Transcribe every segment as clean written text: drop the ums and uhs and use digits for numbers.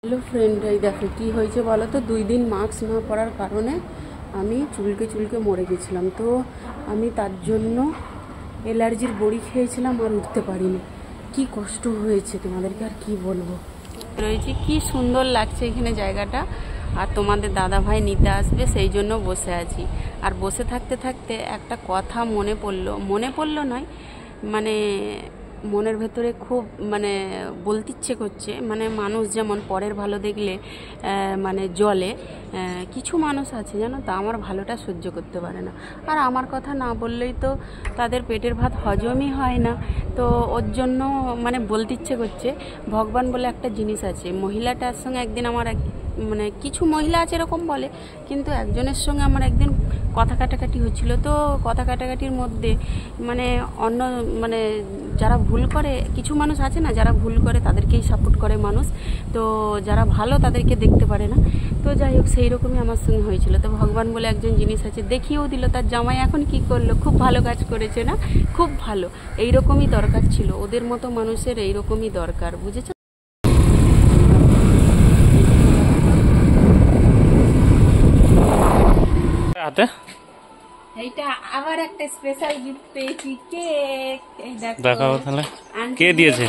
Hello friend, এই দেখো কী হয়েছে বলো তো। 2 দিন মাস্ক না পরার কারণে আমি চুলকে মরে গেছিলাম। তো আমি তার জন্য অ্যালার্জির বড়ি খেয়েছিলাম আর উঠতে পারিনি। কি কষ্ট হয়েছে তোমাদেরকে আর কি বলবো। রয়েছে কি সুন্দর লাগছে এখানে জায়গাটা, আর তোমাদের দাদা ভাই নিতে আসবে সেই জন্য বসে আছি। আর বসে থাকতে থাকতে একটা কথা মনে পড়লো নয়, মানে মনের ভেতরে খুব বলতে ইচ্ছে করছে। মানুষ যেমন পরের ভালো দেখলে মানে জ্বলে, কিছু মানুষ আছে জানো তো আমার ভালোটা সহ্য করতে পারে না। আর আমার কথা না বললেই তো তাদের পেটের ভাত হজমই হয় না। তো ওর জন্য বলতে ইচ্ছে করছে। ভগবান বলে একটা জিনিস আছে, মহিলাটার সঙ্গে একদিন আমার কিছু মহিলা আছে এরকম বলে, কিন্তু একজনের সঙ্গে আমার একদিন কথা কাটাকাটি হচ্ছিল। তো কথা কাটাকাটির মধ্যে অন্য যারা ভুল করে, কিছু মানুষ আছে না যারা ভুল করে তাদেরকেই সাপোর্ট করে মানুষ, তো যারা ভালো তাদেরকে দেখতে পারে না। তো যাই হোক, সেই রকমই আমার সঙ্গে হয়েছিল। তো ভগবান বলে একজন জিনিস আছে, দেখিয়েও দিল। তার জামাই এখন কি করলো, খুব ভালো কাজ করেছে না, খুব ভালো। এইরকমই দরকার ছিল, ওদের মতো মানুষের এইরকমই দরকার, বুঝেছ? এইটা আবার একটা স্পেশাল গিফট পেয়েছি, কেক। এই দেখো, দেখাও তাহলে কে দিয়েছে।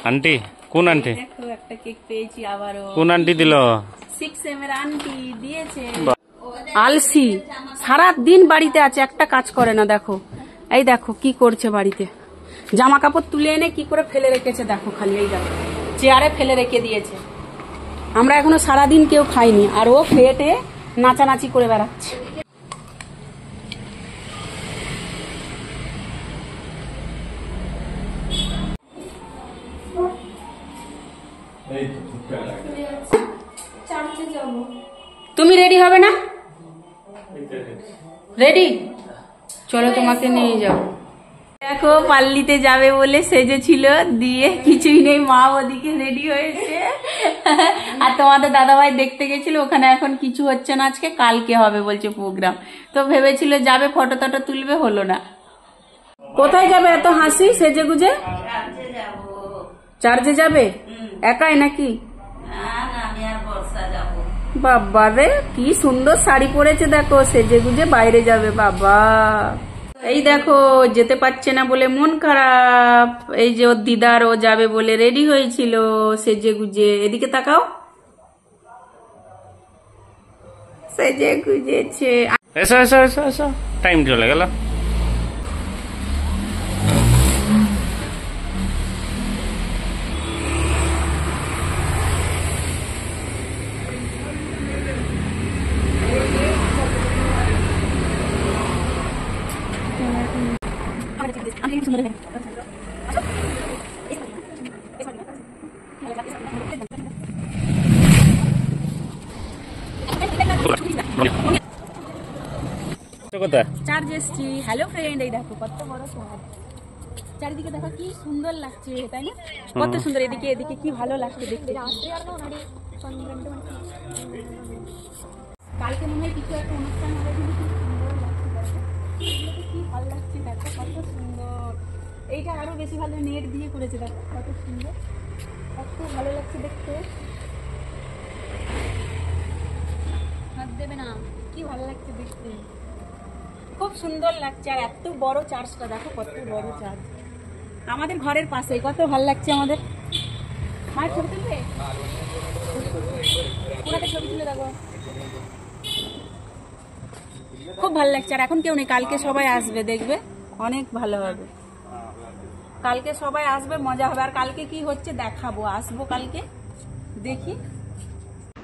আন্টি? কোন আন্টি? দেখো একটা কেক পেয়েছি আবারও। কোন আন্টি দিল? 6M এর আন্টি দিয়েছে। আলসি, সারা দিন বাড়িতে আছে, একটা কাজ করে না। দেখো, এই দেখো কি করছে বাড়িতে, জামা কাপড় তুলে এনে কি করে ফেলে রেখেছে দেখো, খালি এই দেখো চেয়ারে ফেলে রেখে দিয়েছে। আমরা এখনো সারাদিন কেউ খাইনি, আর ও খেয়ে নাচানাচি করে বেড়াচ্ছে। তুমি রেডি হবে না? রেডি, চলো তোমাকে নিয়ে যাও। দেখো পাল্লিতে যাবে বলে সেজেছিল, দিয়ে কিছুই নেই, মা ওদিকে রেডি হয়েছে। আর তোমাদের দাদাভাই দেখতে গেছিল, ওখানে এখন কিছু হচ্ছে না, আজকে কালকে হবে বলছে প্রোগ্রাম। তো ভেবেছিল যাবে, ফটো টটো তুলবে, হলো না। কোথায় যাবে এত হাসি সেজে গুজে? চার্জে যাবে একাই নাকি? বাবা রে, কি সুন্দর শাড়ি পরেছে দেখো, সেজে গুজে বাইরে যাবে। বাবা, এই দেখো যেতে পারছে না বলে মন খারাপ। এই যে ওর দিদার, ও যাবে বলে রেডি হয়েছিল সেজে গুজে। এদিকে তাকাও, সেজে গুজেছে। এসো এসো এসো এসো, টাইম চলে গেল। চার্জ এসছি। হ্যালো ফ্রেন্ড, এই দেখো কত বড় চার্জ, চারিদিকে দেখো কি সুন্দর লাগছে, তাই না? কত সুন্দর, এদিকে এদিকে কি ভালো লাগছে দেখতে। কালকে মনে হয় কিছু একটা অনুষ্ঠান হবে, কি ভালো লাগছে দেখো, কত সুন্দর। এইটা আরো বেশি ভালো, নেট দিয়ে করেছে দেখো, কত সুন্দর, কত ভালো লাগছে দেখতে। হাত দেবে না, কি ভালো লাগছে দেখতে, খুব সুন্দর লাগছে। আর এত বড় চার্জটা দেখো, কত বড় চার্জ, আমাদের ঘরের পাশে, কত ভালো লাগছে আমাদের। মায়ের ছবি তুলবে, ওনাকে ছবি তুলে দেখো, খুব ভালো লাগছে। আর এখন কেউ নেই, কালকে সবাই আসবে, দেখবে অনেক ভালো হবে। কালকে সবাই আসবে, মজা হবে। আর কালকে কি হচ্ছে দেখাবো, আসবো কালকে, দেখি।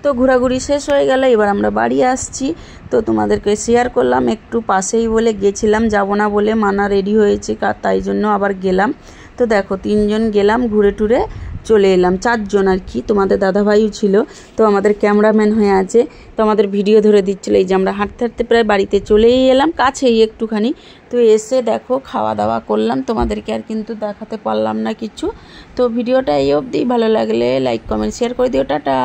তো ঘোরাঘুরি শেষ হয়ে গেল, এবার আমরা বাড়ি আসছি। তো তোমাদেরকে শেয়ার করলাম, একটু পাশেই বলে গেছিলাম, যাব না বলে মানা রেডি হয়েছে, তাই জন্য আবার গেলাম। তো দেখো 3 জন গেলাম, ঘুরে টুরে চলে এলাম, 4 জন আর কি। তোমাদের দাদাভাইও ছিল, তো আমাদের ক্যামেরাম্যান হয়ে আছে, তো আমাদের ভিডিও ধরে দিচ্ছিল। এই যে আমরা হাঁটতে হাঁটতে প্রায় বাড়িতে চলেই এলাম, কাছেই একটুখানি। তো এসে দেখো খাওয়া দাওয়া করলাম, তোমাদেরকে আর কিন্তু দেখাতে পারলাম না কিছু। তো ভিডিওটা এই অবধি, ভালো লাগলে লাইক কমেন্ট শেয়ার করে দিও, টাটা।